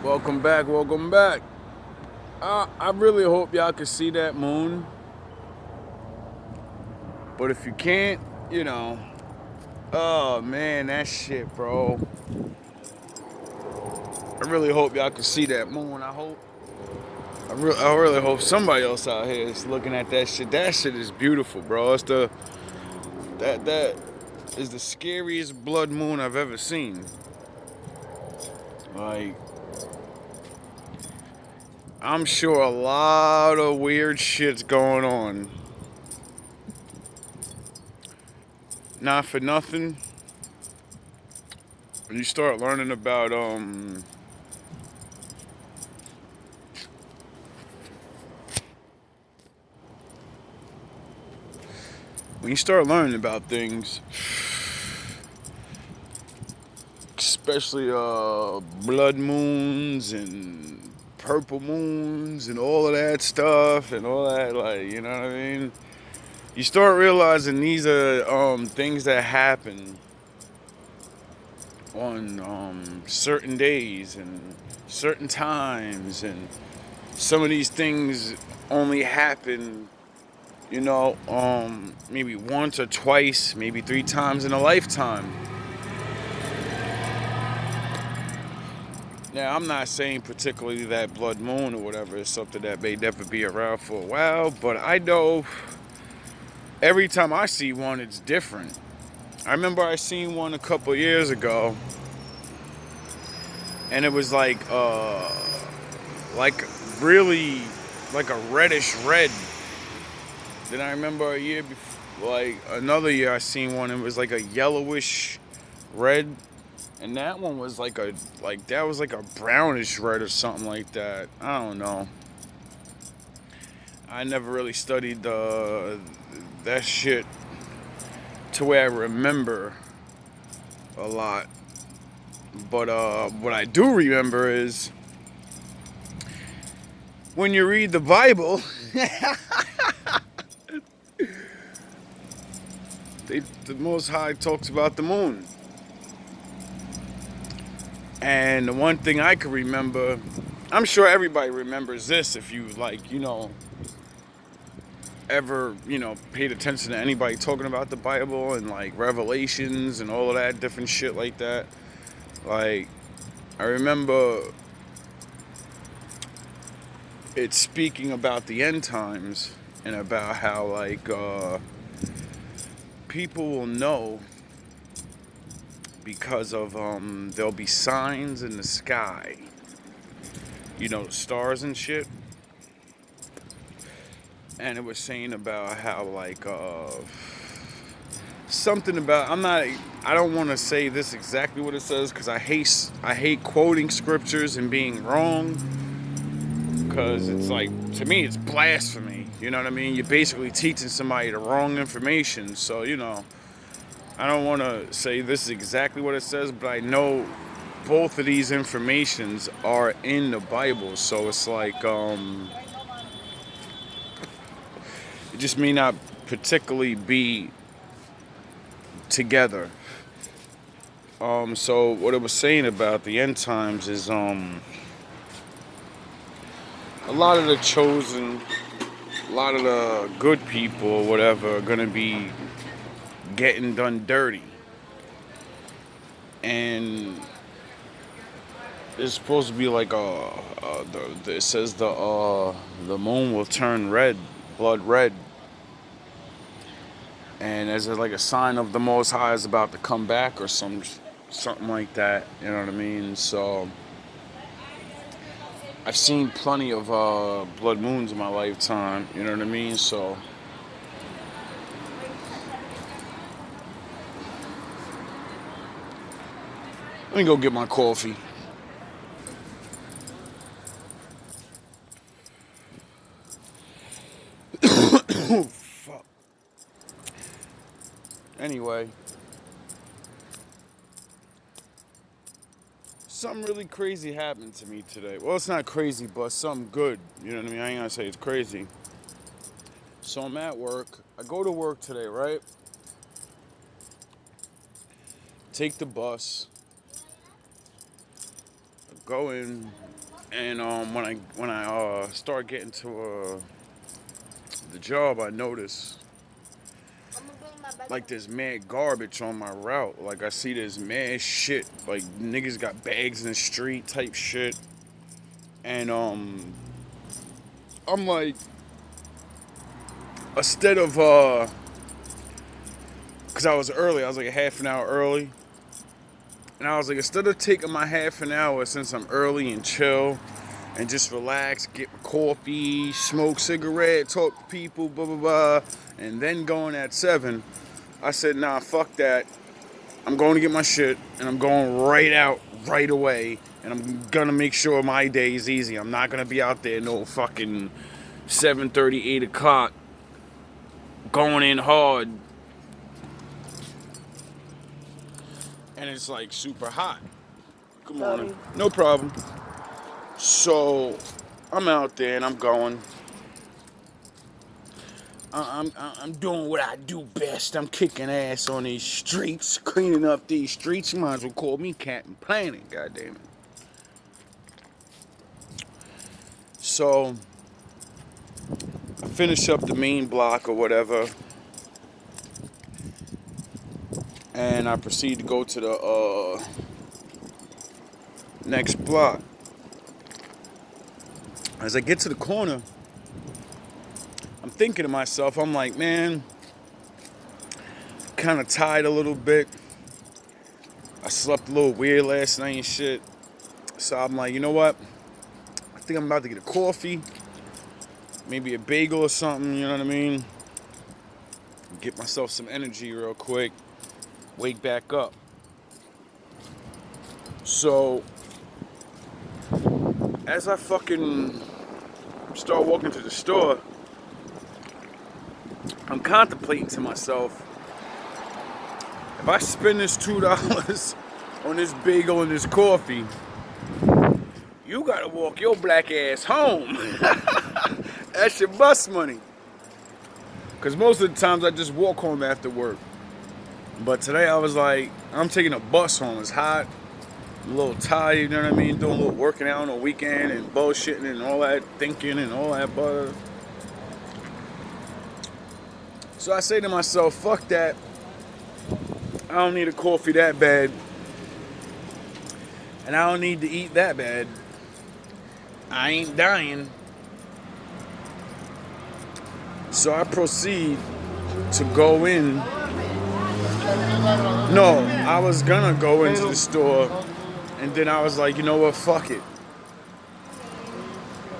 Welcome back, welcome back. I really hope y'all can see that moon. But if you can't, you know, oh man, that shit, bro. I really hope y'all can see that moon. I really hope somebody else out here is looking at that shit. That shit is beautiful, bro. That is the scariest blood moon I've ever seen. Like, I'm sure a lot of weird shit's going on. Not for nothing. When you start learning about when you start learning about things, especially blood moons and purple moons and all of that stuff and all that, like, you know what I mean? You start realizing these are things that happen on certain days and certain times, and some of these things only happen, maybe once or twice, maybe three times in a lifetime. Now, I'm not saying particularly that blood moon or whatever is something that may never be around for a while, but I know every time I see one, it's different. I remember I seen one a couple years ago, and it was like really like a reddish red. Then I remember a year before, like another year, I seen one. It was like a yellowish red, and that one was that was like a brownish red or something like that. I don't know. I never really studied that shit to where I remember a lot. But what I do remember is when you read the Bible, the Most High talks about the moon. And the one thing I can remember, I'm sure everybody remembers this if you ever, paid attention to anybody talking about the Bible and like Revelations and all of that different shit like that. Like, I remember it speaking about the end times and about how people will know because of there'll be signs in the sky, stars and shit. And it was saying about how something about, I don't want to say this exactly what it says because I hate quoting scriptures and being wrong, because it's like, to me, it's blasphemy. You know what I mean? You're basically teaching somebody the wrong information. So, I don't want to say this is exactly what it says, but I know both of these informations are in the Bible. So it's like, it just may not particularly be together. So what it was saying about the end times is, a lot of the chosen, a lot of the good people or whatever are gonna be getting done dirty. And it's supposed to be like it says the moon will turn red, blood red, and as like a sign of the Most High is about to come back or something like that. You know what I mean? So I've seen plenty of blood moons in my lifetime. You know what I mean? So let me go get my coffee. Fuck. Anyway, something really crazy happened to me today. Well, it's not crazy, but something good. You know what I mean? I ain't gonna say it's crazy. So I'm at work. I go to work today, right? Take the bus. Go in, and when I start getting to the job, I notice like there's mad garbage on my route. Like I see there's mad shit. Like niggas got bags in the street type shit. And I'm like, instead of cause I was early, I was like a half an hour early. And I was like, instead of taking my half an hour since I'm early and chill and just relax, get my coffee, smoke cigarette, talk to people, blah blah blah, and then going at 7, I said, nah, fuck that. I'm going to get my shit, and I'm going right out right away, and I'm gonna make sure my day is easy. I'm not gonna be out there no fucking 7:30, 8 o'clock, going in hard, and it's like super hot. Good morning. No problem. So I'm out there and I'm going. I'm doing what I do best. I'm kicking ass on these streets, cleaning up these streets. You might as well call me Captain Planet, goddamn it. So I finish up the main block or whatever, and I proceed to go to the next block. As I get to the corner, I'm thinking to myself, I'm like, man, kind of tired a little bit. I slept a little weird last night and shit. So I'm like, you know what? I think I'm about to get a coffee, maybe a bagel or something, you know what I mean? Get myself some energy real quick, wake back up. So, as I fucking start walking to the store, I'm contemplating to myself, if I spend this $2 on this bagel and this coffee, you gotta walk your black ass home. That's your bus money. Because most of the times I just walk home after work. But today I was like, I'm taking a bus home. It's hot. I'm a little tired, you know what I mean? Doing a little working out on the weekend and bullshitting and all that thinking and all that butter. So I say to myself, fuck that. I don't need a coffee that bad. And I don't need to eat that bad. I ain't dying. So I proceed to go in. No, I was gonna go into the store, and then I was like, you know what, fuck it.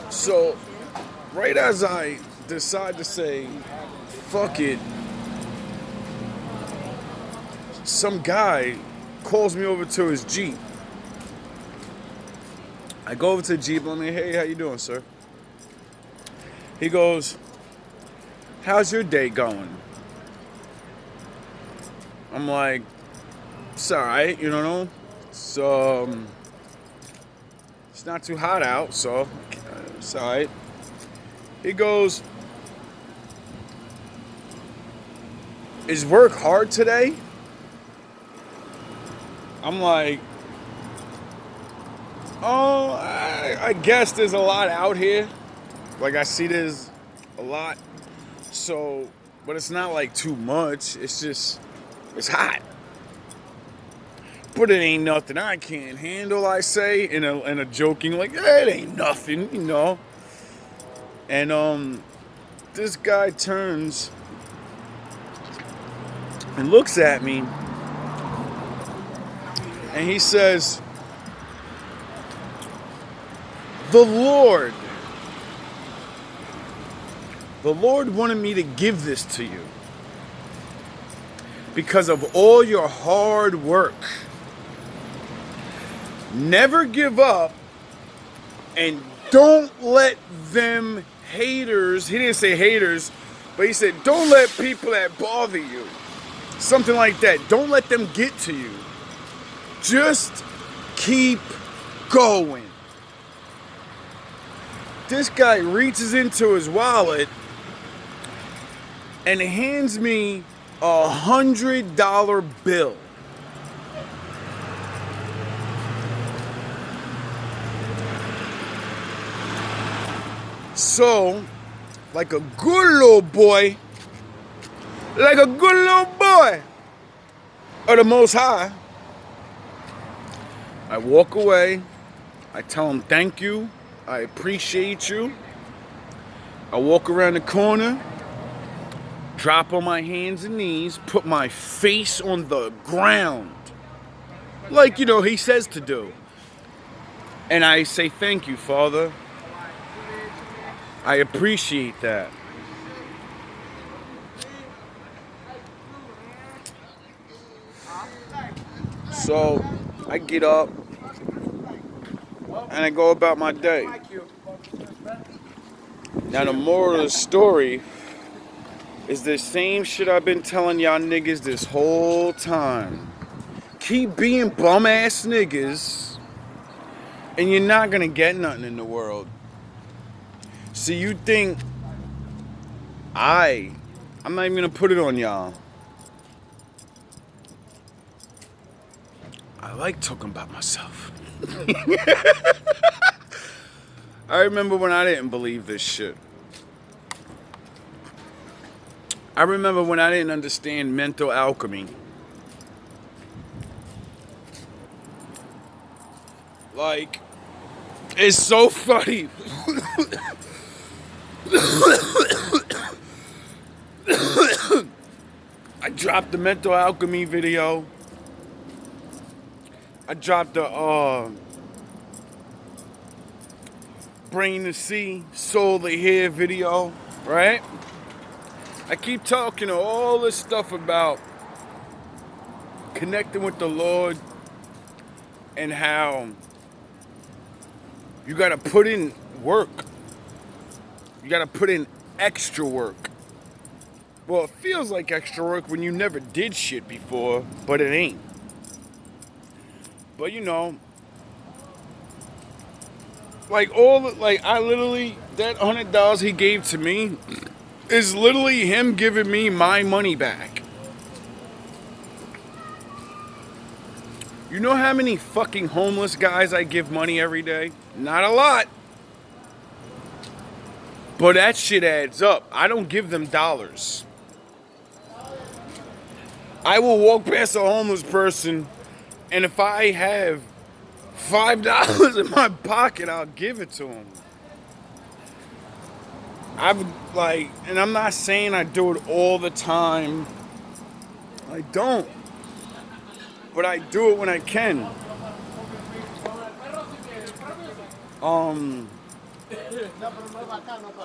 So, right as I decide to say, fuck it, some guy calls me over to his Jeep. I go over to the Jeep, I'm like, hey, how you doing, sir? He goes, how's your day going? I'm like, it's alright, you know? So, it's not too hot out, so it's alright. He goes, is work hard today? I'm like, oh, I guess there's a lot out here. Like, I see there's a lot. So, but it's not like too much. It's just, it's hot. But it ain't nothing I can't handle, I say, in a joking, like, it ain't nothing, you know. And this guy turns and looks at me, and he says, the Lord wanted me to give this to you because of all your hard work. Never give up, and don't let them haters, he didn't say haters, but he said don't let people that bother you, something like that, don't let them get to you. Just keep going. This guy reaches into his wallet and hands me $100 bill. So, like a good little boy, of the Most High, I walk away. I tell him thank you. I appreciate you. I walk around the corner, drop on my hands and knees, put my face on the ground, like, he says to do. And I say, thank you, Father. I appreciate that. So, I get up, and I go about my day. Now, the moral of the story is the same shit I've been telling y'all niggas this whole time. Keep being bum-ass niggas, and you're not gonna get nothing in the world. So you think I'm not even gonna put it on y'all. I like talking about myself. I remember when I didn't believe this shit. I remember when I didn't understand mental alchemy. Like, it's so funny. I dropped the mental alchemy video. I dropped the brain to see, soul to hear video, right? I keep talking all this stuff about connecting with the Lord and how you gotta put in work. You gotta put in extra work. Well, it feels like extra work when you never did shit before, but it ain't. But I literally, that $100 he gave to me is literally him giving me my money back. You know how many fucking homeless guys I give money every day? Not a lot. But that shit adds up. I don't give them dollars. I will walk past a homeless person, and if I have $5 in my pocket, I'll give it to them. And I'm not saying I do it all the time. I don't. But I do it when I can.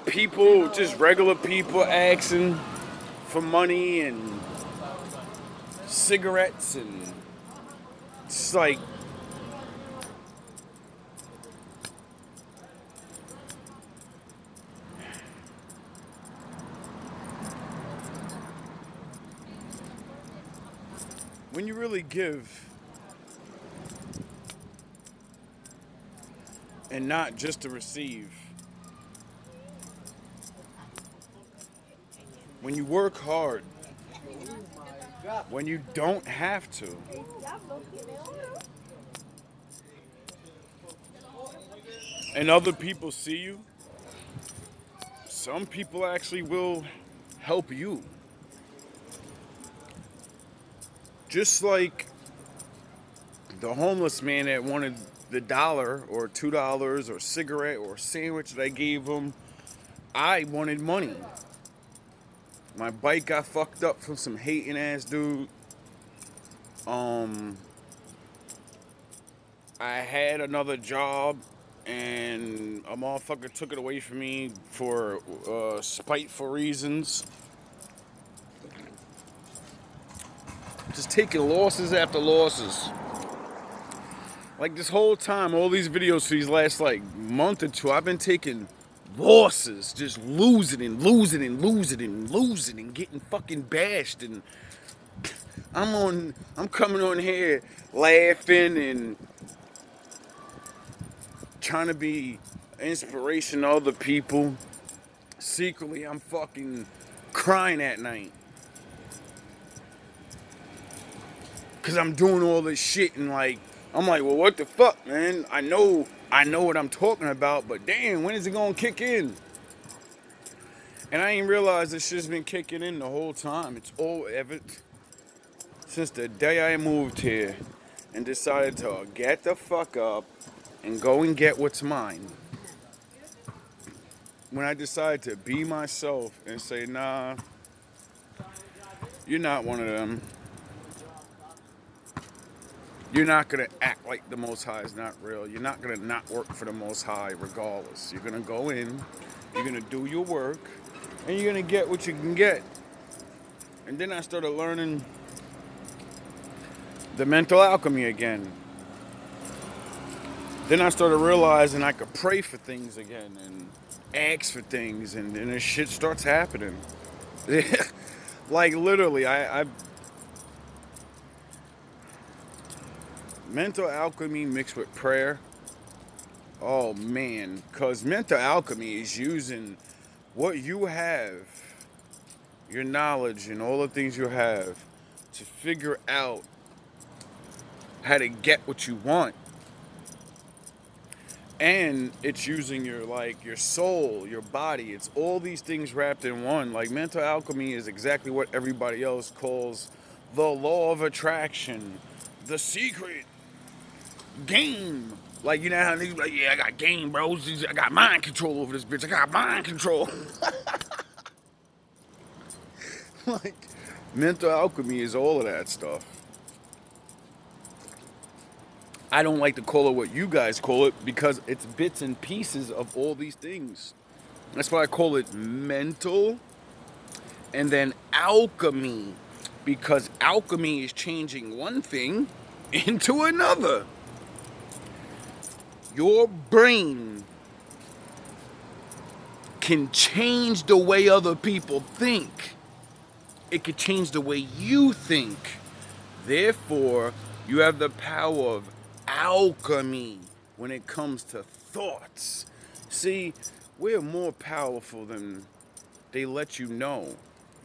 People, just regular people asking for money and cigarettes, and it's like, when you really give and not just to receive, when you work hard, when you don't have to, and other people see you, some people actually will help you. Just like the homeless man that wanted the $1 or $2 or cigarette or sandwich that I gave him, I wanted money. My bike got fucked up from some hating ass dude. I had another job and a motherfucker took it away from me for spiteful reasons. Just taking losses after losses. Like this whole time, all these videos for these last month or two, I've been taking losses, just losing and getting fucking bashed, and I'm coming on here laughing and trying to be inspiration to other people. Secretly, I'm fucking crying at night. Cause I'm doing all this shit and I'm like, well, what the fuck, man? I know what I'm talking about, but damn, when is it gonna kick in? And I ain't realized this shit's been kicking in the whole time. It's all ever since the day I moved here and decided to get the fuck up and go and get what's mine. When I decided to be myself and say, nah, you're not one of them. You're not going to act like the Most High is not real. You're not going to not work for the Most High regardless. You're going to go in, you're going to do your work, and you're going to get what you can get. And then I started learning the mental alchemy again. Then I started realizing I could pray for things again and ask for things, and then this shit starts happening. Like literally, I mental alchemy mixed with prayer. Oh man, because mental alchemy is using what you have, your knowledge and all the things you have, to figure out how to get what you want. And it's using your soul, your body. It's all these things wrapped in one. Like mental alchemy is exactly what everybody else calls the law of attraction, the secret, game. Like, you know how niggas like, yeah, I got game, bro. I got mind control over this bitch. I got mind control. Like, mental alchemy is all of that stuff. I don't like to call it what you guys call it because it's bits and pieces of all these things. That's why I call it mental and then alchemy, because alchemy is changing one thing into another. Your brain can change the way other people think. It can change the way you think. Therefore, you have the power of alchemy when it comes to thoughts. See, we're more powerful than they let you know.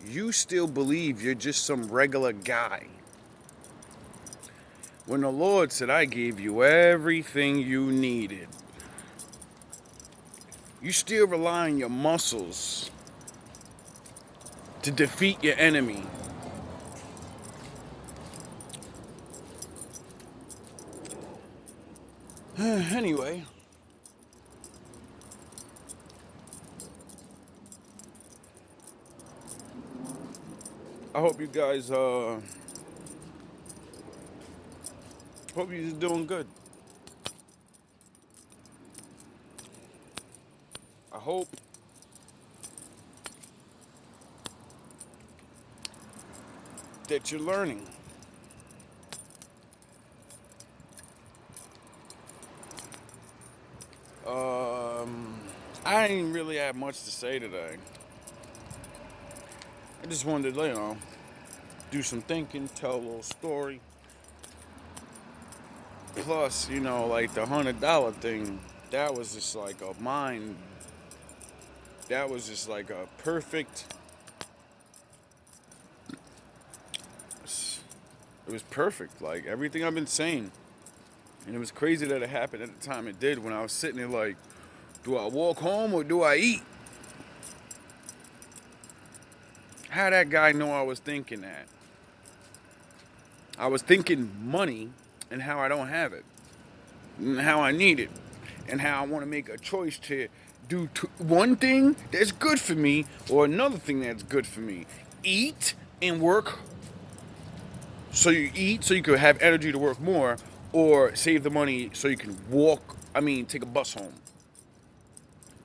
You still believe you're just some regular guy. When the Lord said, I gave you everything you needed, you still rely on your muscles to defeat your enemy. Anyway, I hope you guys hope you're doing good. I hope that you're learning. I ain't really have much to say today. I just wanted to, do some thinking, tell a little story. Plus, like the $100 thing, that was just like a mind. That was just like a perfect. It was perfect, like everything I've been saying. And it was crazy that it happened at the time it did, when I was sitting there like, do I walk home or do I eat? How that guy know I was thinking that? I was thinking money and how I don't have it, and how I need it, and how I want to make a choice to do one thing that's good for me or another thing that's good for me. Eat and work. So you eat so you can have energy to work more, or save the money so you can take a bus home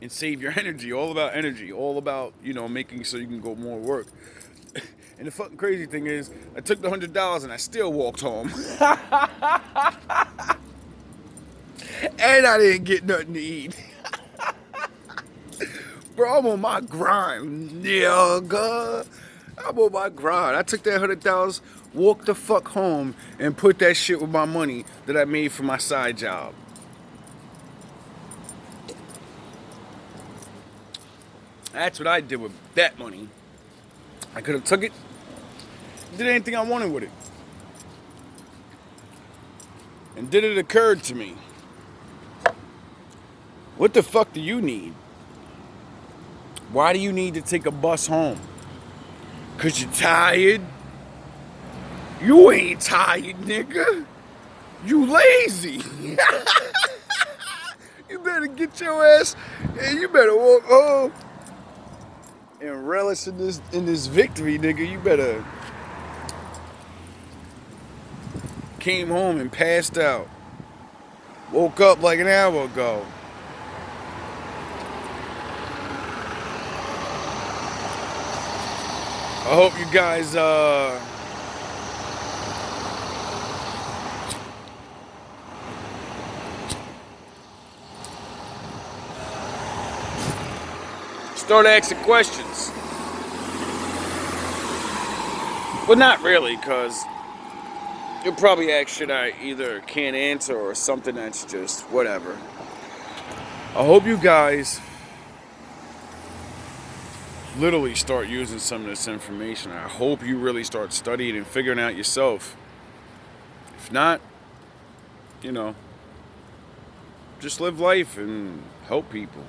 and save your energy. All about energy, all about, making so you can go more work. And the fucking crazy thing is, I took the $100 and I still walked home. And I didn't get nothing to eat. Bro, I'm on my grind, nigga. I'm on my grind. I took that $100, walked the fuck home, and put that shit with my money that I made from my side job. That's what I did with that money. I could have took it, did anything I wanted with it. And then it occurred to me, what the fuck do you need? Why do you need to take a bus home? Because you're tired? You ain't tired, nigga. You lazy. You better get your ass, and you better walk home and relish in this victory, nigga. You better came home and passed out. Woke up like an hour ago. I hope you guys start asking questions. Well, not really, because you'll probably ask shit I either can't answer or something that's just whatever. I hope you guys literally start using some of this information. I hope you really start studying and figuring out yourself. If not, you know, just live life and help people.